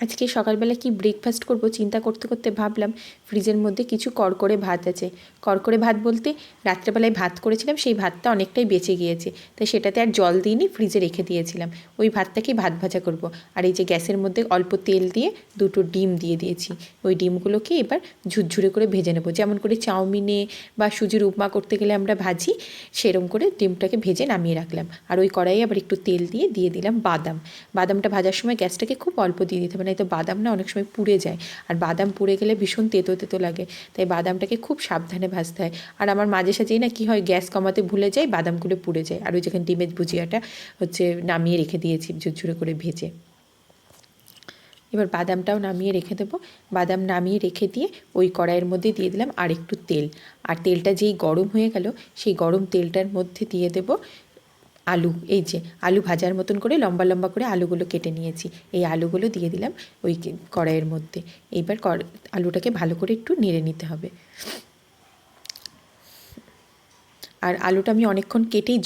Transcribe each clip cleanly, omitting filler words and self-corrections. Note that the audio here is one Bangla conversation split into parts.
আজকে সকালবেলা কি ব্রেকফাস্ট করব চিন্তা করতে করতে ভাবলাম ফ্রিজের মধ্যে কিছু কড়কড়ে ভাত আছে। কড়কড়ে ভাত বলতে রাত্রেবেলায় ভাত করেছিলাম, সেই ভাতটা অনেকটাই বেঁচে গিয়েছে, তাই সেটাতে আর জল দিইনি, ফ্রিজে রেখে দিয়েছিলাম। ওই ভাতটাকেই ভাত ভাজা করব। আর এই যে গ্যাসের মধ্যে অল্প তেল দিয়ে দুটো ডিম দিয়ে দিয়েছি। ওই ডিমগুলোকে এবার ঝুরঝুরে করে ভেজে নেব, যেমন করে চাউমিনে বা সুজির উপমা করতে গেলে আমরা ভাজি, সেরকম করে ডিমটাকে ভেজে নামিয়ে রাখলাম। আর ওই কড়াইয়ে আবার একটু তেল দিয়ে দিলাম বাদাম। বাদামটা ভাজার সময় গ্যাসটাকে খুব অল্প দিয়ে দিতে হবে, নয়তো বাদাম না অনেক সময় পুড়ে যায়, আর বাদাম পুড়ে গেলে ভীষণ তেতো তেতো লাগে, তাই বাদামটাকে খুব সাবধানে ভাজতে হয়। আর আমার মাঝে সাঝেই না কী হয়, গ্যাস কমাতে ভুলে যাই, বাদামগুলো পুড়ে যায়। আর ওই যেখানে ডিমের ভুজিয়াটা নামিয়ে রেখে দিয়েছি ঝুরঝুরে করে ভেজে। এবার বাদামটাও নামিয়ে রেখে দেবো। বাদাম নামিয়ে রেখে দিয়ে ওই কড়াইয়ের মধ্যে দিয়ে দিলাম আর একটু তেল। আর তেলটা যেই গরম হয়ে গেল, সেই গরম তেলটার মধ্যে দিয়ে দেবো আলু। এই যে আলু ভাজার মতন করে লম্বা লম্বা করে আলুগুলো কেটে নিয়েছি, এই আলুগুলো দিয়ে দিলাম ওই কড়াইয়ের মধ্যে। এইবার আলুটাকে ভালো করে একটু নেড়ে নিতে হবে। আর আলুটা আমি অনেকক্ষণ কেটেই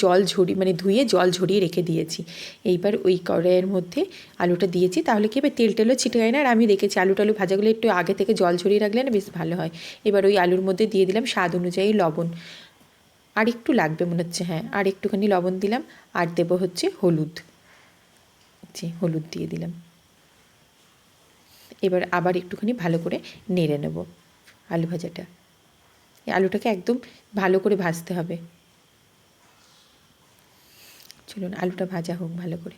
ধুয়ে জল ঝরিয়ে রেখে দিয়েছি। এইবার ওই কড়াইয়ের মধ্যে আলুটা দিয়েছি, তাহলে কী হবে, তেল টেলও ছিটে যায় না। আর আমি দেখেছি আলু টালু ভাজাগুলো একটু আগে থেকে জল ঝরিয়ে রাখলে না বেশ ভালো হয়। এবার ওই আলুর মধ্যে দিয়ে দিলাম স্বাদ অনুযায়ী লবণ। আর একটু লাগবে মনে হচ্ছে, হ্যাঁ আর একটুখানি লবণ দিলাম। আর দেবো হলুদ। হলুদ দিয়ে দিলাম। এবার আবার একটুখানি ভালো করে নেড়ে নেব আলু ভাজাটা। এই আলুটাকে একদম ভালো করে ভাজতে হবে। চলুন আলুটা ভাজা হোক ভালো করে।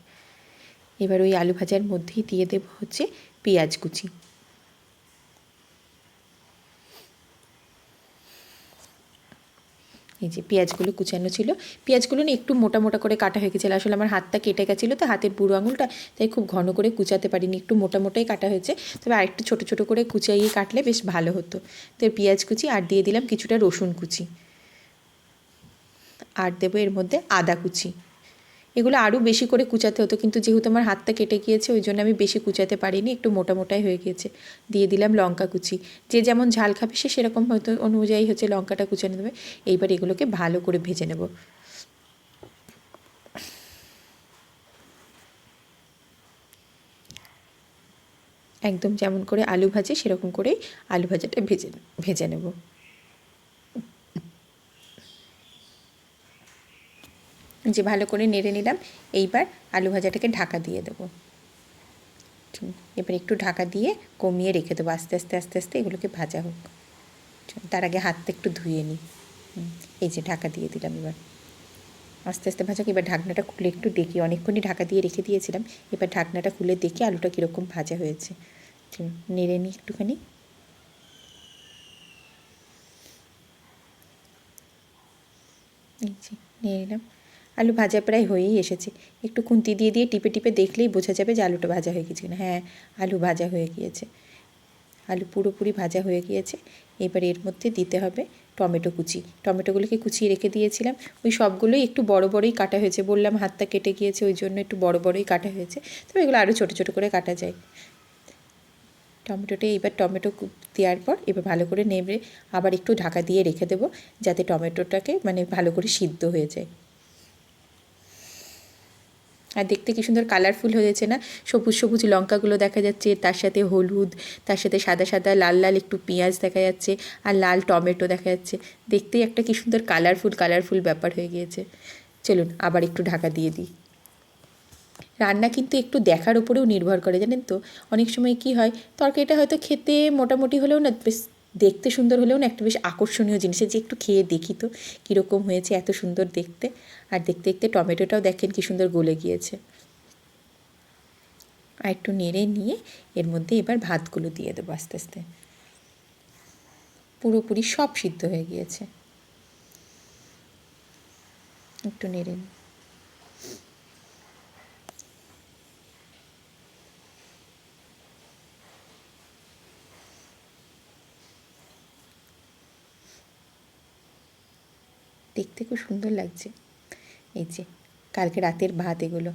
এবার ওই আলু ভাজার মধ্যেই দিয়ে দেব পেঁয়াজ কুচি। এই যে পেঁয়াজগুলো কুচানো ছিল, পেঁয়াজগুলো না একটু মোটা মোটা করে কাটা হয়ে গেছিলো। আসলে আমার হাতটা কেটে গেছিলো, তো হাতের বুড়ো আঙুলটা, তাই খুব ঘন করে কুচাতে পারিনি, একটু মোটা মোটাই কাটা হয়েছে। তবে আরেকটু ছোটো ছোটো করে কুচাইয়ে কাটলে বেশ ভালো হতো। তো পেঁয়াজ কুচি আর দিয়ে দিলাম কিছুটা রসুন কুচি, আর দেবো এর মধ্যে আদা কুচি। এগুলো আরও বেশি করে কুচাতে হতো, কিন্তু যেহেতু আমার হাতটা কেটে গিয়েছে ওই জন্য আমি বেশি কুচাতে পারিনি, একটু মোটা মোটাই হয়ে গিয়েছে। দিয়ে দিলাম লঙ্কা কুচি। যে যেমন ঝাল খাবে সে সেরকম হয়তো অনুযায়ী লঙ্কাটা কুচানো দেবে। এইবার এগুলোকে ভালো করে ভেজে নেব। একদম যেমন করে আলু ভাজে সেরকম করেই আলু ভাজাটা ভেজে নেব। যে ভালো করে নেড়ে নিলাম। এইবার আলু ভাজাটাকে ঢাকা দিয়ে দেবো। এবার একটু ঢাকা দিয়ে কমিয়ে রেখে দেবো, আস্তে আস্তে আস্তে আস্তে এগুলোকে ভাজা হোক। তার আগে হাতটা একটু ধুয়ে নিই। এই যে ঢাকা দিয়ে দিলাম। এবার আস্তে আস্তে ভাজা। এবার ঢাকনাটা খুলে একটু দেখি, অনেকক্ষণই ঢাকা দিয়ে রেখে দিয়েছিলাম। এবার ঢাকনাটা খুলে দেখি আলুটা কীরকম ভাজা হয়েছে। নেড়ে নিই একটুখানি। এই যে নিয়ে নিলাম। আলু ভাজা প্রায় হয়েই এসেছে। একটু খুন্তি দিয়ে টিপে টিপে দেখলেই বোঝা যাবে যে আলুটা ভাজা হয়ে গেছে কিনা। হ্যাঁ, আলু ভাজা হয়ে গিয়েছে, আলু পুরোপুরি ভাজা হয়ে গিয়েছে। এবার এর মধ্যে দিতে হবে টমেটো কুচি। টমেটোগুলোকে কুচিয়ে রেখে দিয়েছিলাম, ওই সবগুলোই একটু বড় বড়ই কাটা হয়েছে। বললাম হাতটা কেটে গিয়েছে ওই জন্য একটু বড় বড়ই কাটা হয়েছে, তবে এগুলো আরও ছোটো ছোটো করে কাটা যায়। টমেটো দেওয়ার পর এবার ভালো করে নেড়ে আবার একটু ঢাকা দিয়ে রেখে দেবো, যাতে টমেটোটাকে ভালো করে সিদ্ধ হয়ে যায়। আর দেখতে কী সুন্দর কালারফুল হয়েছে না, সবুজ সবুজ লঙ্কাগুলো দেখা যাচ্ছে, তার সাথে হলুদ, তার সাথে সাদা সাদা লাল লাল একটু পেঁয়াজ দেখা যাচ্ছে, আর লাল টমেটো দেখা যাচ্ছে। দেখতেই একটা কী সুন্দর কালারফুল ব্যাপার হয়ে গিয়েছে। চলুন আবার একটু ঢাকা দিয়ে দিই। রান্না কিন্তু একটু দেখার উপরেও নির্ভর করে, জানেন তো। অনেক সময় কী হয়, তরকারিটা হয়তো খেতে মোটামুটি হলেও না, বেশ দেখতে সুন্দর হলেও না, একটা বেশ আকর্ষণীয় জিনিস, যে একটু খেয়ে দেখি তো কীরকম হয়েছে, এত সুন্দর দেখতে। আর দেখতে দেখতে টমেটোটাও দেখেন কী সুন্দর গলে গিয়েছে। আর একটু নেড়ে নিয়ে এর মধ্যে এবার ভাতগুলো দিয়ে দেবো আস্তে আস্তে। পুরোপুরি সব সিদ্ধ হয়ে গিয়েছে। একটু নেড়ে নিই। দেখতে খুব সুন্দর লাগছে। এই যে কালকে রাতের ভাত এগুলো,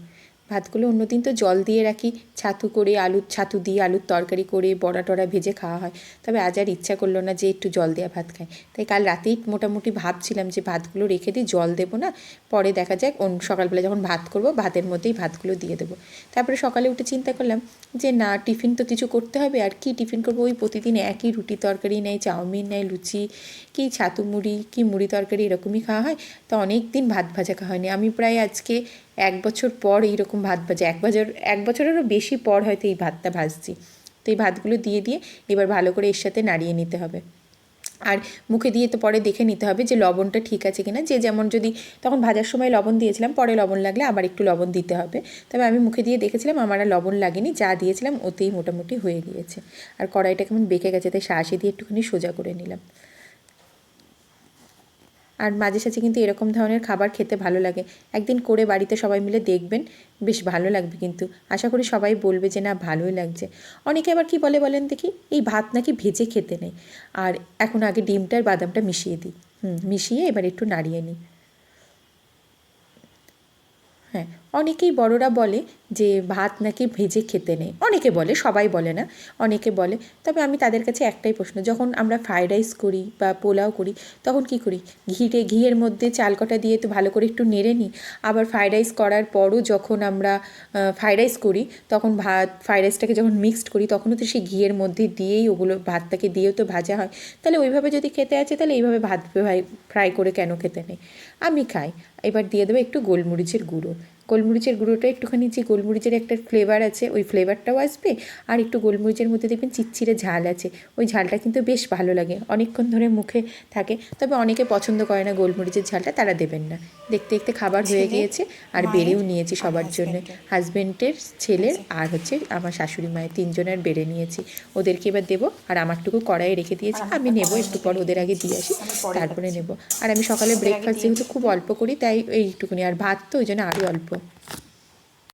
ভাতগুলো অন্যদিন তো জল দিয়ে রাখি, ছাতু করে ছাতু দিয়ে আলুর তরকারি করে বড়া টড়া ভেজে খাওয়া হয়। তবে আজ আর ইচ্ছা করলো না যে একটু জল দেওয়া ভাত খাই, তাই কাল রাতেই মোটামুটি ভাবছিলাম যে ভাতগুলো রেখে দিই, জল দেবো না, পরে দেখা যাক সকালবেলা যখন ভাত করব ভাতের মধ্যেই ভাতগুলো দিয়ে দেবো। তারপরে সকালে উঠে চিন্তা করলাম যে না, টিফিন তো কিছু করতে হবে, আর কি টিফিন করবো, ওই প্রতিদিন একই রুটি তরকারি নেয়, চাউমিন নেয়, লুচি কি ছাতু মুড়ি কি মুড়ি তরকারি এরকমই খাওয়া হয়। তো অনেক দিন ভাত ভাজা খাওয়া হয়নি, আমি প্রায় আজকে 1 বছর পর এইরকম ভাত ভাজা, 1 বছরেরও বেশি পর হয়তো এই ভাতটা ভাজছি। তো এই ভাতগুলো দিয়ে এবার ভালো করে এর সাথে নাড়িয়ে নিতে হবে, আর মুখে দিয়ে তো পরে দেখে নিতে হবে যে লবণটা ঠিক আছে কিনা, যে যেমন, যদি তখন ভাজার সময় লবণ দিয়েছিলাম, পরে লবণ লাগলে আবার একটু লবণ দিতে হবে। তবে আমি মুখে দিয়ে দেখেছিলাম, আমার আর লবণ লাগেনি, যা দিয়েছিলাম ওতেই মোটামুটি হয়ে গিয়েছে। আর কড়াইটা কেমন বেঁকে গেছে, তাই শাঁসি দিয়ে একটুখানি সোজা করে নিলাম। আর মাঝে সাঝে কিন্তু এরকম ধরনের খাবার খেতে ভালো লাগে, একদিন করে বাড়িতে সবাই মিলে দেখবেন, বেশ ভালো লাগবে। কিন্তু আশা করি সবাই বলবে যে না, ভালোই লাগছে। অনেকে আবার কি বলে বলেন দেখি, এই ভাত নাকি ভেজে খেতে নেই। আর এখন আগে ডিমটা আর বাদামটা মিশিয়ে দিই, মিশিয়ে এবার একটু নাড়িয়ে নিই। হ্যাঁ, অনেকেই বড়রা বলে যে ভাত নাকি ভেজে খেতে নেই, অনেকে বলে, সবাই বলে না, অনেকে বলে। তবে আমি তাদের কাছে একটাই প্রশ্ন, যখন আমরা ফ্রায়েড রাইস করি বা পোলাও করি, তখন কি করি, ঘিয়ের মধ্যে চাল কটা দিয়ে তো ভালো করে একটু নেড়ে নিই। আবার ফ্রায়েড রাইস করার পরও যখন আমরা ফ্রায়েড রাইস করি, তখন ফ্রায়েড রাইসটাকে যখন মিক্সড করি, তখনও তো সেই ঘিয়ের মধ্যে দিয়েই ওগুলো ভাতটাকে দিয়েও তো ভাজা হয়। তাহলে ওইভাবে যদি খেতে আছে, তাহলে এইভাবে ভাত ফ্রাই করে কেন খেতে নেই? আমি খাই। এবার দিয়ে দেবো একটু গোলমরিচের গুঁড়ো, গোলমরিচের গুঁড়োটা একটুখানি, যে গোলমরিচের একটা ফ্লেভার আছে, ওই ফ্লেভারটাও আসবে। আর একটু গোলমরিচের মধ্যে দেখবেন চিটচিটে ঝাল আছে, ওই ঝালটা কিন্তু বেশ ভালো লাগে, অনেকক্ষণ ধরে মুখে থাকে। তবে অনেকে পছন্দ করে না গোলমরিচের ঝালটা, তারা দেবেন না। দেখতে দেখতে খাবার হয়ে গিয়েছে, আর বেড়েও নিয়েছি সবার জন্য, হাজব্যান্ডের, ছেলের, আর হচ্ছে আমার শাশুড়ি মায়ের, 3জনের বেড়ে নিয়েছি। ওদেরকে এবার দেবো, আর আমারটুকু কড়াইয়ে রেখে দিয়েছি, আমি নেবো একটু পর, ওদের আগে দিয়ে আসি, তারপরে নেব। আর আমি সকালে ব্রেকফাস্ট যেহেতু খুব অল্প করি, তাই এইটুকুনি, আর ভাত তো ওই জন্য আরও অল্প।